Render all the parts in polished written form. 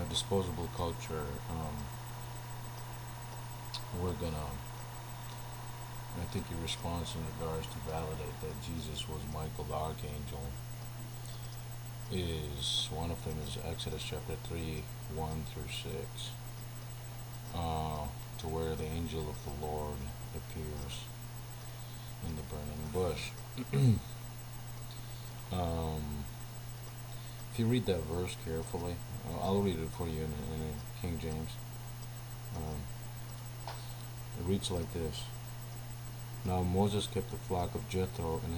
disposable culture, we're gonna, I think your response in regards to validate that Jesus was Michael the Archangel is one of them is Exodus chapter 3, 1 through 6, to where the angel of the Lord appears in the burning bush. um, if you read that verse carefully, I'll read it for you in King James. Um, it reads like this. Now Moses kept the flock of Jethro and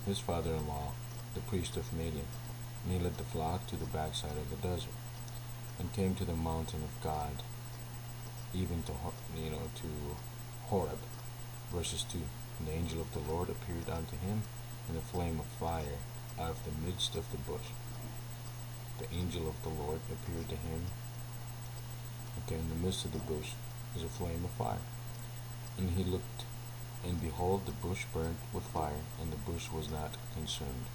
his father-in-law, the priest of Midian, and he led the flock to the backside of the desert, and came to the mountain of God, even to Horeb. Verses 2. And the angel of the Lord appeared unto him in a flame of fire out of the midst of the bush. The angel of the Lord appeared to him, in the midst of the bush is a flame of fire. And he looked, and behold, the bush burnt with fire, and the bush was not consumed.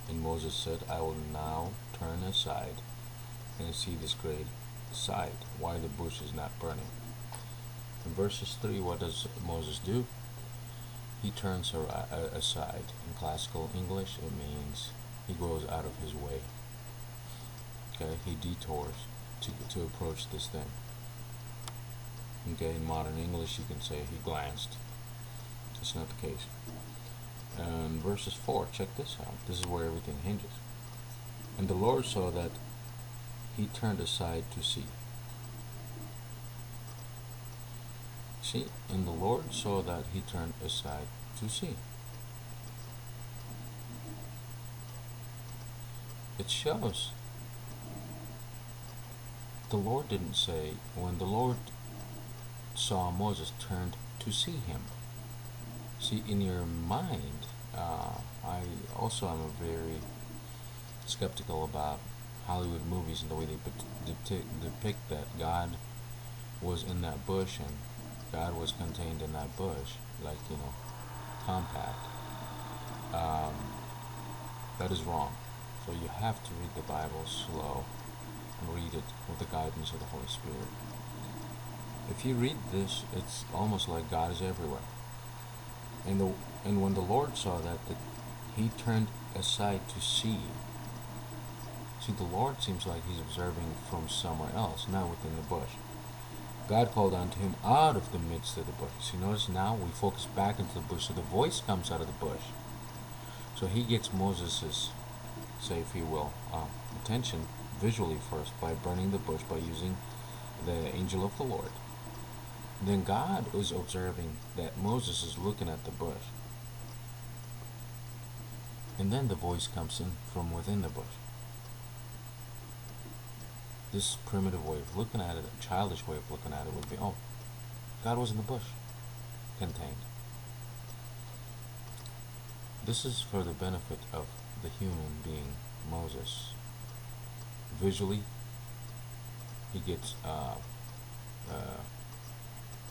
And Moses said, I will now turn aside and see this great sight, why the bush is not burning. In verses 3, what does Moses do? He turns aside. In classical English, it means he goes out of his way. Okay, he detours to approach this thing. Okay, in modern English, you can say he glanced. That's not the case. And verses 4, check this out. This is where everything hinges. And the Lord saw that he turned aside to see. See, and the Lord saw that he turned aside to see. It shows the Lord didn't say, when the Lord saw Moses turned to see him. See, in your mind, I also am a very skeptical about Hollywood movies and the way they depict that God was in that bush and God was contained in that bush, like, compact. Um, that is wrong. So you have to read the Bible slow and read it with the guidance of the Holy Spirit. If you read this, it's almost like God is everywhere. And when the Lord saw that, he turned aside to see. See, the Lord seems like he's observing from somewhere else, not within the bush. God called unto him out of the midst of the bush. See, notice now we focus back into the bush, so the voice comes out of the bush. So he gets Moses' say, if you will, attention visually first by burning the bush, by using the angel of the Lord. Then God is observing that Moses is looking at the bush. And then the voice comes in from within the bush. This primitive way of looking at it, a childish way of looking at it, would be, oh, God was in the bush, contained. This is for the benefit of the human being, Moses. Visually, he gets,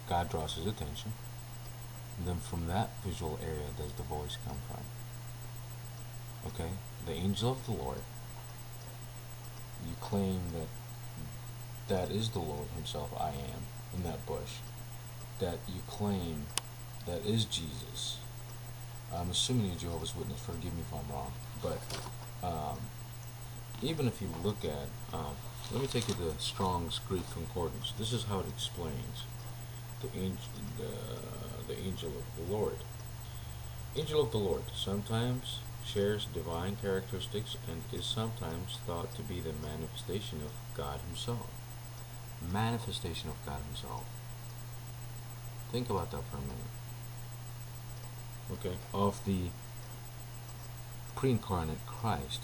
God draws his attention. And then from that visual area does the voice come from. Okay? The angel of the Lord, you claim that is the Lord himself, I am, in that bush. That you claim that is Jesus. I'm assuming you're Jehovah's Witness, forgive me if I'm wrong. But even if you look at, let me take you to Strong's Greek Concordance. This is how it explains the angel of the Lord. Angel of the Lord sometimes shares divine characteristics and is sometimes thought to be the manifestation of God himself. Manifestation of God himself. Think about that for a minute. Okay, of the pre-incarnate Christ.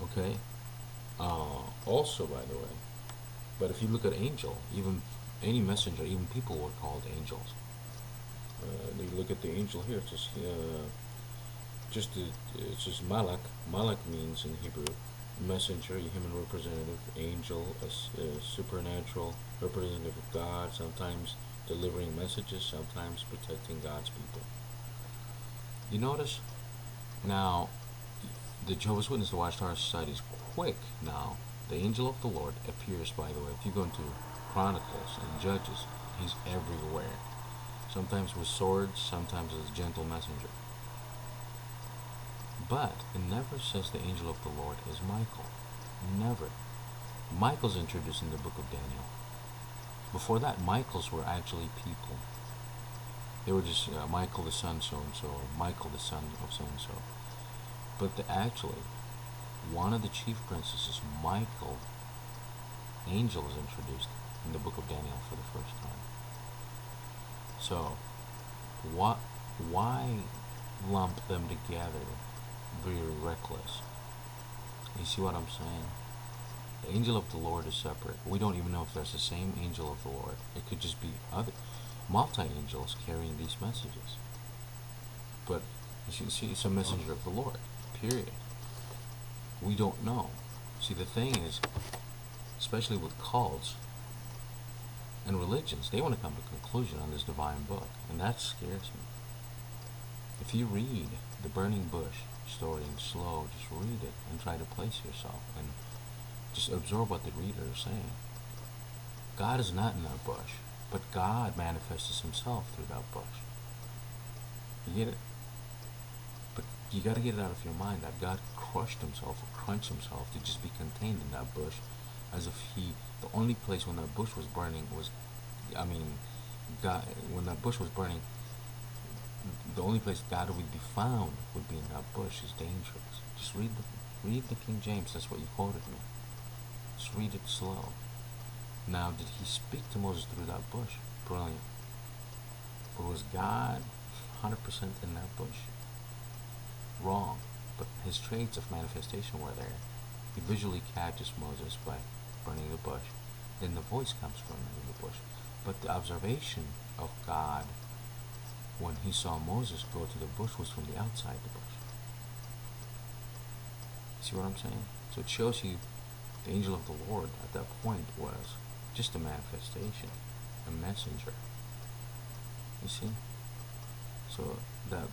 Okay, also, by the way, but if you look at angel, even any messenger, even people were called angels. You look at the angel here, it's just malak. Malak means in Hebrew messenger, human representative, angel, a supernatural representative of God, sometimes delivering messages, sometimes protecting God's people. You notice now the Jehovah's Witness, the Watchtower Society is quick now. The angel of the Lord appears, by the way, if you go into Chronicles and Judges, he's everywhere. Sometimes with swords, sometimes as a gentle messenger. But it never says the angel of the Lord is Michael. Never. Michael's introduced in the book of Daniel. Before that, Michaels were actually people. They were just Michael the son so-and-so, or Michael the son of so-and-so. But actually, one of the chief princes is Michael. Angel is introduced in the book of Daniel for the first time. So, why lump them together? Very reckless. You see what I'm saying? The angel of the Lord is separate. We don't even know if there's the same angel of the Lord. It could just be other multi-angels carrying these messages. But you see, it's a messenger of the Lord. Period. We don't know. See, the thing is, especially with cults and religions, they want to come to a conclusion on this divine book, and that scares me. If you read the burning bush story in slow, just read it and try to place yourself and just absorb what the reader is saying. God is not in that bush, but God manifests himself through that bush. You get it? But you got to get it out of your mind that God crushed himself or crunched himself to just be contained in that bush, as if the only place when that bush was burning was, God, when that bush was burning, the only place God would be found would be in that bush. Is dangerous. Just read the King James. That's what you quoted me. Just read it slow. Now, did he speak to Moses through that bush? Brilliant. But was God 100% in that bush? Wrong. But his traits of manifestation were there. He visually catches Moses by burning the bush. Then the voice comes from the bush. But the observation of God when he saw Moses go to the bush was from the outside the bush. See what I'm saying? So it shows you the angel of the Lord at that point was just a manifestation, a messenger. You see? So that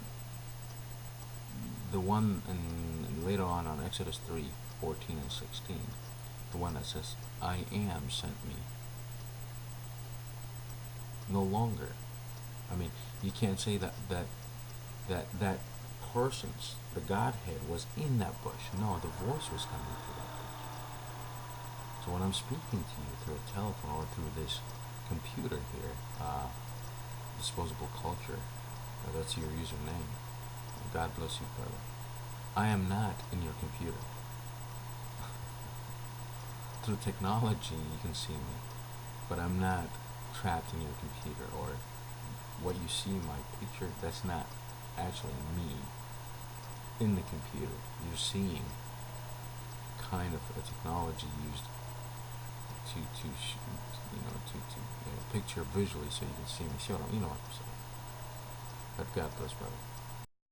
the one and later on Exodus 3:14 and 16, the one that says, I am sent me. No longer. You can't say that person's, the Godhead, was in that bush. No, the voice was coming through that bush. So when I'm speaking to you through a telephone or through this computer here, disposable culture, that's your username. God bless you, brother. I am not in your computer. Through technology, you can see me, but I'm not trapped in your computer, or what you see in my picture, that's not actually me in the computer. You're seeing kind of a technology used to picture visually so you can see me. You know what I'm saying. But God bless, brother.